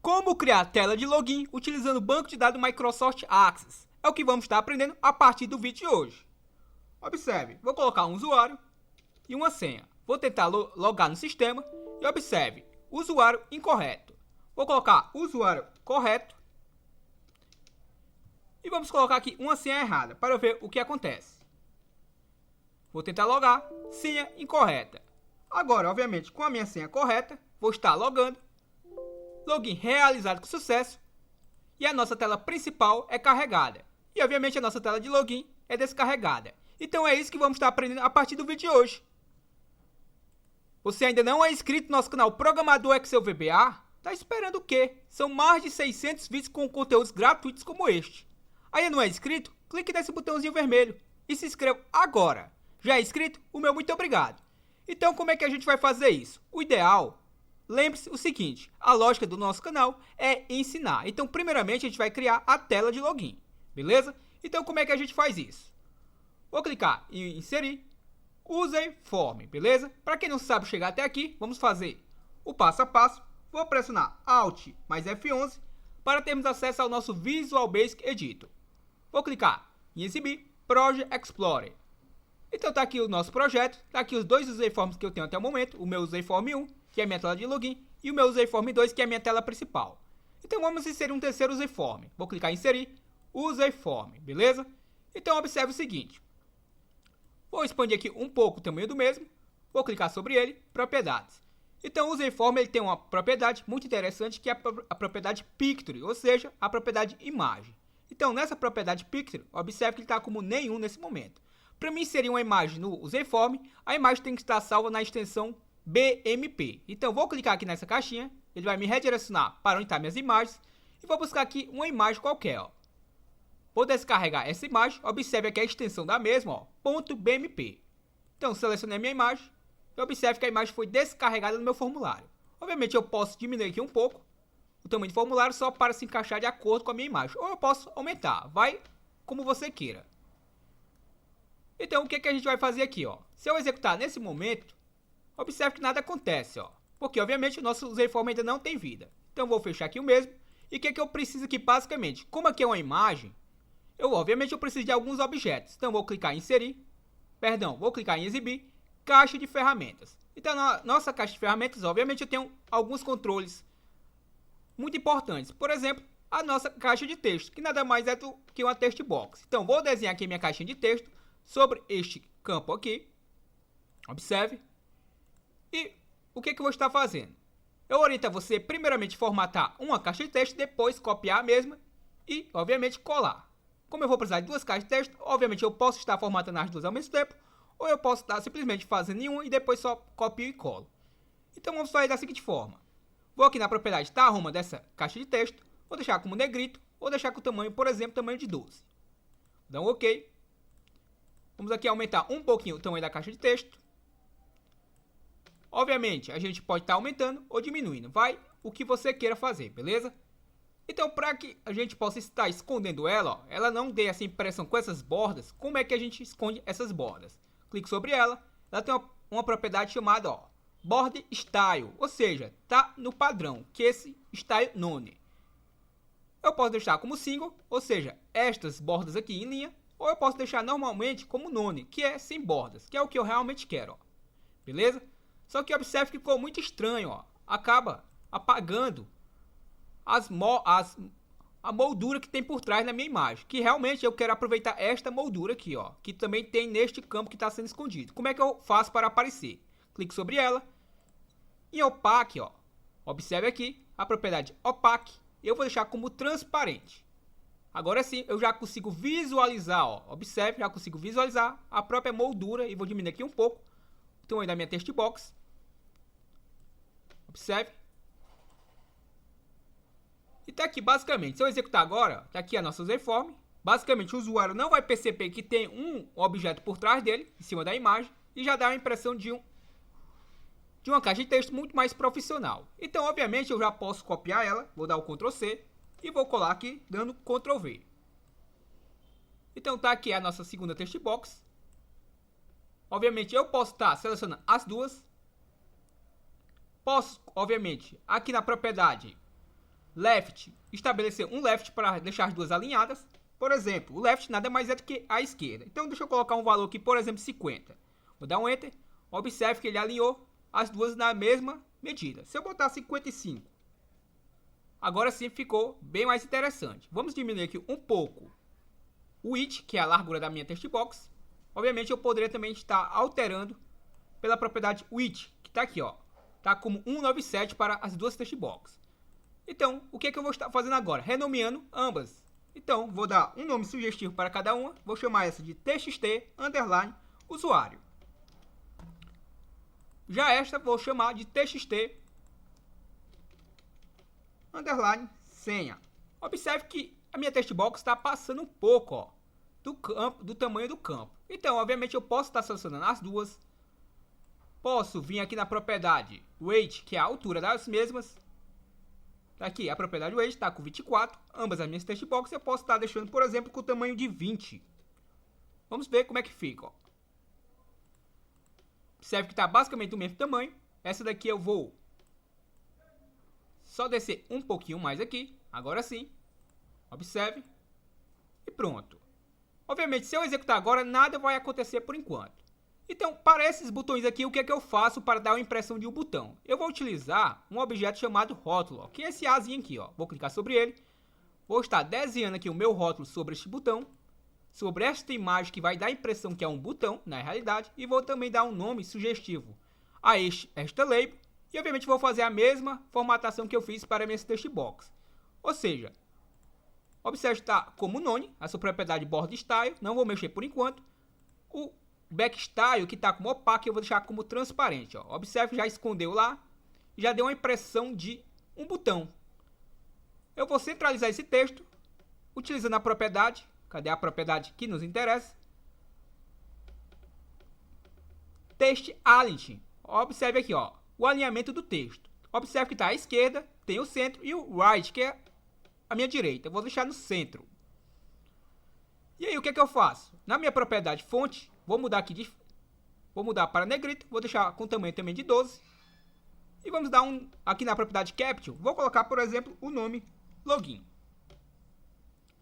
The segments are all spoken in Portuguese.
Como criar tela de login utilizando o banco de dados Microsoft Access. É o que vamos estar aprendendo a partir do vídeo de hoje. Observe, vou colocar um usuário e uma senha. Vou tentar logar no sistema e observe, usuário incorreto. Vou colocar usuário correto e vamos colocar aqui uma senha errada para ver o que acontece. Vou tentar logar, senha incorreta. Agora, obviamente, com a minha senha correta, vou estar logando. Login realizado com sucesso. E a nossa tela principal é carregada. E, obviamente, a nossa tela de login é descarregada. Então, é isso que vamos estar aprendendo a partir do vídeo de hoje. Você ainda não é inscrito no nosso canal Programador Excel VBA? Tá esperando o quê? São mais de 600 vídeos com conteúdos gratuitos como este. Ainda não é inscrito? Clique nesse botãozinho vermelho e se inscreva agora. Já é inscrito? O meu muito obrigado. Então, como é que a gente vai fazer isso? O ideal, lembre-se o seguinte, a lógica do nosso canal é ensinar. Então, primeiramente, a gente vai criar a tela de login, beleza? Então, como é que a gente faz isso? Vou clicar em inserir, usem form, beleza? Para quem não sabe chegar até aqui, vamos fazer o passo a passo. Vou pressionar Alt mais F11 para termos acesso ao nosso Visual Basic Editor. Vou clicar em exibir Project Explorer. Então tá aqui o nosso projeto, tá aqui os dois userforms que eu tenho até o momento, o meu userform 1, que é a minha tela de login, e o meu userform 2, que é a minha tela principal. Então vamos inserir um terceiro userform. Vou clicar em inserir userform, beleza? Então observe o seguinte. Vou expandir aqui um pouco o tamanho do mesmo, vou clicar sobre ele, propriedades. Então o userform ele tem uma propriedade muito interessante que é a propriedade picture, ou seja, a propriedade imagem. Então nessa propriedade picture, observe que ele está como nenhum nesse momento. Para mim inserir uma imagem no userform, a imagem tem que estar salva na extensão BMP. Então vou clicar aqui nessa caixinha, ele vai me redirecionar para onde estão minhas imagens e vou buscar aqui uma imagem qualquer. Ó. Vou descarregar essa imagem, observe aqui a extensão da mesma, ó, .bmp. Então selecionei a minha imagem e observe que a imagem foi descarregada no meu formulário. Obviamente eu posso diminuir aqui um pouco o tamanho do formulário só para se encaixar de acordo com a minha imagem. Ou eu posso aumentar, vai como você queira. Então, o que a gente vai fazer aqui, ó? Se eu executar nesse momento, observe que nada acontece, ó. Porque, obviamente, o nosso userform ainda não tem vida. Então, vou fechar aqui o mesmo. E o que eu preciso aqui, basicamente? Como aqui é uma imagem, obviamente, eu preciso de alguns objetos. Então, vou clicar em inserir. Vou clicar em exibir. Caixa de ferramentas. Então, na nossa caixa de ferramentas, obviamente, eu tenho alguns controles muito importantes. Por exemplo, a nossa caixa de texto, que nada mais é do que uma text box. Então, vou desenhar aqui minha caixinha de texto sobre este campo aqui, observe, e o que eu vou estar fazendo? Eu oriento a você primeiramente formatar uma caixa de texto, depois copiar a mesma e, obviamente, colar. Como eu vou precisar de duas caixas de texto, obviamente eu posso estar formatando as duas ao mesmo tempo, ou eu posso estar simplesmente fazendo nenhuma e depois só copio e colo. Então vamos fazer da seguinte forma, vou aqui na propriedade da arruma dessa caixa de texto, vou deixar como negrito, vou deixar com o tamanho, por exemplo, tamanho de 12. Dá um OK. Vamos aqui aumentar um pouquinho o tamanho da caixa de texto. Obviamente, a gente pode estar aumentando ou diminuindo. Vai o que você queira fazer, beleza? Então, para que a gente possa estar escondendo ela, ó, ela não dê essa impressão com essas bordas, como é que a gente esconde essas bordas? Clique sobre ela. Ela tem uma propriedade chamada ó, Border Style, ou seja, tá no padrão, que é esse Style None. Eu posso deixar como single, ou seja, estas bordas aqui em linha, ou eu posso deixar normalmente como none, que é sem bordas, que é o que eu realmente quero, ó. Beleza? Só que observe que ficou muito estranho, ó. Acaba apagando a moldura que tem por trás na minha imagem, que realmente eu quero aproveitar esta moldura aqui, ó, que também tem neste campo que está sendo escondido. Como é que eu faço para aparecer? Clique sobre ela, em opaque, ó. Observe aqui a propriedade opaque, eu vou deixar como transparente. Agora sim, eu já consigo visualizar, ó, observe, já consigo visualizar a própria moldura e vou diminuir aqui um pouco o tamanho da minha text box. Observe. E tá aqui basicamente, se eu executar agora, tá aqui a nossa userform. Basicamente o usuário não vai perceber que tem um objeto por trás dele, em cima da imagem, e já dá a impressão de uma caixa de texto muito mais profissional. Então, obviamente, eu já posso copiar ela, vou dar o Ctrl C. E vou colar aqui, dando Ctrl V. Então tá aqui a nossa segunda text box. Obviamente eu posso estar selecionando as duas. Posso, obviamente, aqui na propriedade left, estabelecer um left para deixar as duas alinhadas. Por exemplo, o left nada mais é do que a esquerda. Então deixa eu colocar um valor aqui, por exemplo, 50. Vou dar um enter. Observe que ele alinhou as duas na mesma medida. Se eu botar 55, agora sim ficou bem mais interessante. Vamos diminuir aqui um pouco o width, que é a largura da minha text box. Obviamente eu poderia também estar alterando pela propriedade width, que está aqui, ó. Tá como 197 para as duas text box. Então, o que é que eu vou estar fazendo agora? Renomeando ambas. Então, vou dar um nome sugestivo para cada uma. Vou chamar essa de txt_usuário. Já esta vou chamar de txt_senha. Observe que a minha text box está passando um pouco, ó, do tamanho do campo. Então, obviamente, eu posso estar selecionando as duas. Posso vir aqui na propriedade weight, que é a altura das mesmas. Tá aqui, a propriedade weight está com 24. Ambas as minhas text box eu posso estar deixando, por exemplo, com o tamanho de 20. Vamos ver como é que fica, ó. Observe que está basicamente do mesmo tamanho. Essa daqui eu vou só descer um pouquinho mais aqui. Agora sim. Observe. E pronto. Obviamente, se eu executar agora, nada vai acontecer por enquanto. Então, para esses botões aqui, o que é que eu faço para dar uma impressão de um botão? Eu vou utilizar um objeto chamado rótulo, que é esse Azinho aqui, ó. Vou clicar sobre ele. Vou estar desenhando aqui o meu rótulo sobre este botão. Sobre esta imagem que vai dar a impressão que é um botão, na realidade. E vou também dar um nome sugestivo a esta label. E obviamente vou fazer a mesma formatação que eu fiz para a minha text box. Ou seja, observe que está como none, a sua propriedade border style. Não vou mexer por enquanto. O back style que está como opaco eu vou deixar como transparente. Ó. Observe que já escondeu lá. Já deu uma impressão de um botão. Eu vou centralizar esse texto utilizando a propriedade. Cadê a propriedade que nos interessa? Text alignment. Observe aqui, ó, o alinhamento do texto. Observe que está à esquerda, tem o centro e o right, que é a minha direita. Eu vou deixar no centro. E aí, o que é que eu faço? Na minha propriedade fonte, vou mudar aqui vou mudar para negrito, vou deixar com tamanho também de 12. E vamos dar aqui na propriedade caption, vou colocar, por exemplo, o nome login.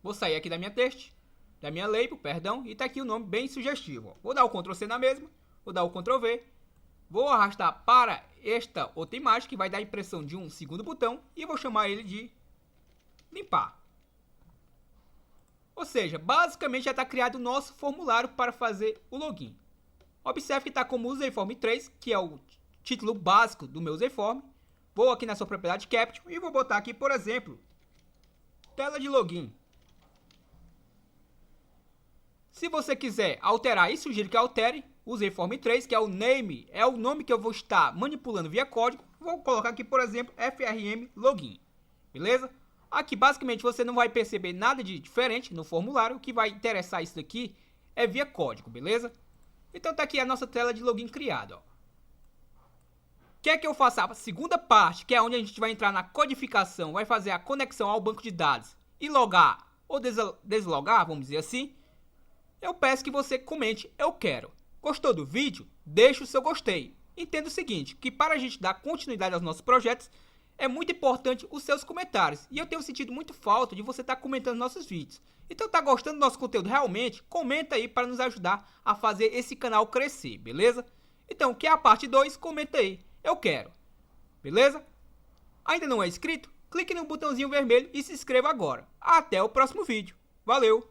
Vou sair aqui da minha label, perdão, e tá aqui o nome bem sugestivo. Ó. Vou dar o Ctrl C na mesma, vou dar o Ctrl V, vou arrastar para esta outra imagem que vai dar a impressão de um segundo botão e vou chamar ele de limpar. Ou seja, basicamente já está criado o nosso formulário para fazer o login. Observe que está como useiform 3, que é o título básico do meu useiform. Vou aqui na sua propriedade caption e vou botar aqui, por exemplo, tela de login. Se você quiser alterar e sugiro que altere, useiform 3, que é o name, é o nome que eu vou estar manipulando via código. Vou colocar aqui, por exemplo, frm login. Beleza? Aqui, basicamente, você não vai perceber nada de diferente no formulário. O que vai interessar isso daqui é via código, beleza? Então, tá aqui a nossa tela de login criada, ó. Quer que eu faça a segunda parte, que é onde a gente vai entrar na codificação, vai fazer a conexão ao banco de dados e logar ou deslogar, vamos dizer assim, eu peço que você comente eu quero. Gostou do vídeo? Deixe o seu gostei. Entenda o seguinte, que para a gente dar continuidade aos nossos projetos, é muito importante os seus comentários. E eu tenho sentido muito falta de você estar comentando nossos vídeos. Então, tá gostando do nosso conteúdo realmente? Comenta aí para nos ajudar a fazer esse canal crescer, beleza? Então, quer a parte 2? Comenta aí. Eu quero. Beleza? Ainda não é inscrito? Clique no botãozinho vermelho e se inscreva agora. Até o próximo vídeo. Valeu!